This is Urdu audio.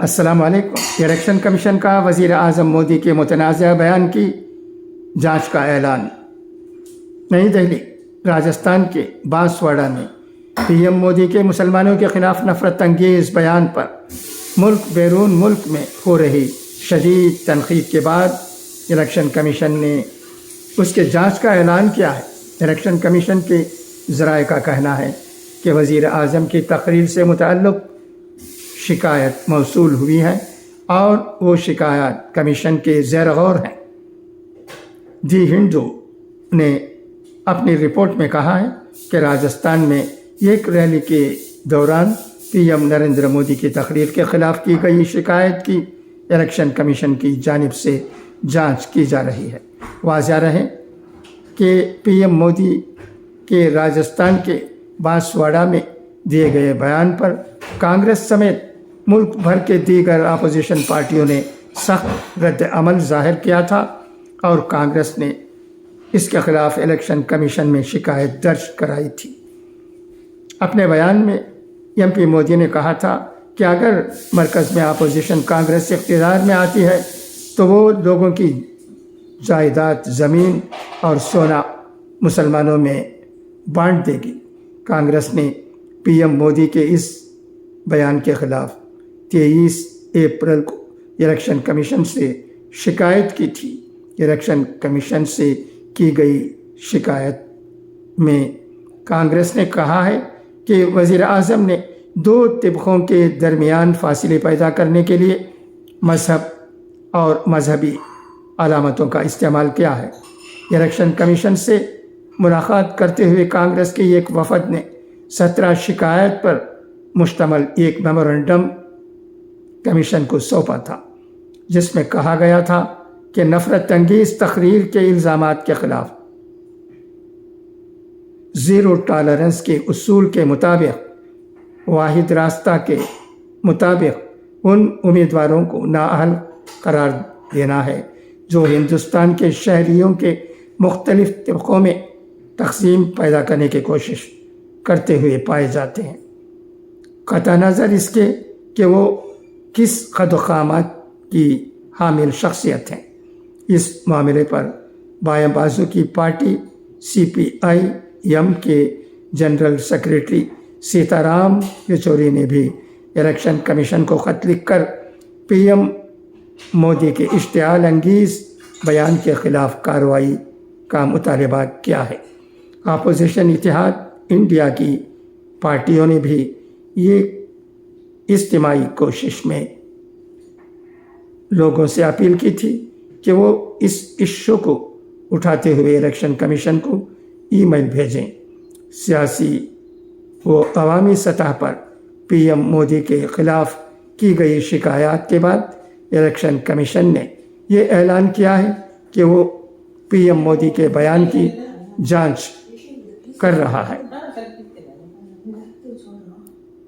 السلام علیکم۔ الیکشن کمیشن کا وزیر اعظم مودی کے متنازع بیان کی جانچ کا اعلان۔ نئی دہلی، راجستھان کے بانسواڑہ میں پی ایم مودی کے مسلمانوں کے خلاف نفرت انگیز بیان پر ملک بیرون ملک میں ہو رہی شدید تنقید کے بعد الیکشن کمیشن نے اس کے جانچ کا اعلان کیا ہے۔ الیکشن کمیشن کے ذرائع کا کہنا ہے کہ وزیر اعظم کی تقریر سے متعلق شکایت موصول ہوئی ہے اور وہ شکایات کمیشن کے زیر غور ہیں۔ دی ہندو نے اپنی رپورٹ میں کہا ہے کہ راجستھان میں ایک ریلی کے دوران پی ایم نریندر مودی کی تقریر کے خلاف کی گئی شکایت کی الیکشن کمیشن کی جانب سے جانچ کی جا رہی ہے۔ واضح رہے کہ پی ایم مودی کے راجستھان کے بانسواڑہ میں دیے گئے بیان پر کانگریس سمیت ملک بھر کے دیگر اپوزیشن پارٹیوں نے سخت رد عمل ظاہر کیا تھا اور کانگریس نے اس کے خلاف الیکشن کمیشن میں شکایت درج کرائی تھی۔ اپنے بیان میں ایم پی مودی نے کہا تھا کہ اگر مرکز میں اپوزیشن کانگریس اقتدار میں آتی ہے تو وہ لوگوں کی جائیداد، زمین اور سونا مسلمانوں میں بانٹ دے گی۔ کانگریس نے پی ایم مودی کے اس بیان کے خلاف 23 اپریل کو الیکشن کمیشن سے شکایت کی تھی۔ الیکشن کمیشن سے کی گئی شکایت میں کانگریس نے کہا ہے کہ وزیر اعظم نے دو طبقوں کے درمیان فاصلے پیدا کرنے کے لیے مذہب اور مذہبی علامتوں کا استعمال کیا ہے۔ الیکشن کمیشن سے ملاقات کرتے ہوئے کانگریس کے ایک وفد نے 17 شکایت پر مشتمل ایک میمورنڈم کمیشن کو سونپا تھا، جس میں کہا گیا تھا کہ نفرت انگیز تقریر کے الزامات کے خلاف زیرو ٹالرنس کے اصول کے مطابق واحد راستہ کے مطابق ان امیدواروں کو نااہل قرار دینا ہے جو ہندوستان کے شہریوں کے مختلف طبقوں میں تقسیم پیدا کرنے کی کوشش کرتے ہوئے پائے جاتے ہیں، قطع نظر اس کے کہ وہ کس قد و قامت کی حامل شخصیت ہیں۔ اس معاملے پر بائیں بازو کی party C P I M کے general secretary Sitaram Yechury نے بھی الیکشن کمیشن کو خط لکھ کر پی ایم مودی کے اشتعال انگیز بیان کے خلاف کارروائی کا مطالبہ کیا ہے۔ اپوزیشن اتحاد انڈیا کی پارٹیوں نے بھی یہ اجتماعی کوشش میں لوگوں سے اپیل کی تھی کہ وہ اس ایشو کو اٹھاتے ہوئے الیکشن کمیشن کو ای میل بھیجیں۔ سیاسی و عوامی سطح پر پی ایم مودی کے خلاف کی گئی شکایات کے بعد الیکشن کمیشن نے یہ اعلان کیا ہے کہ وہ پی ایم مودی کے بیان کی جانچ کر رہا ہے۔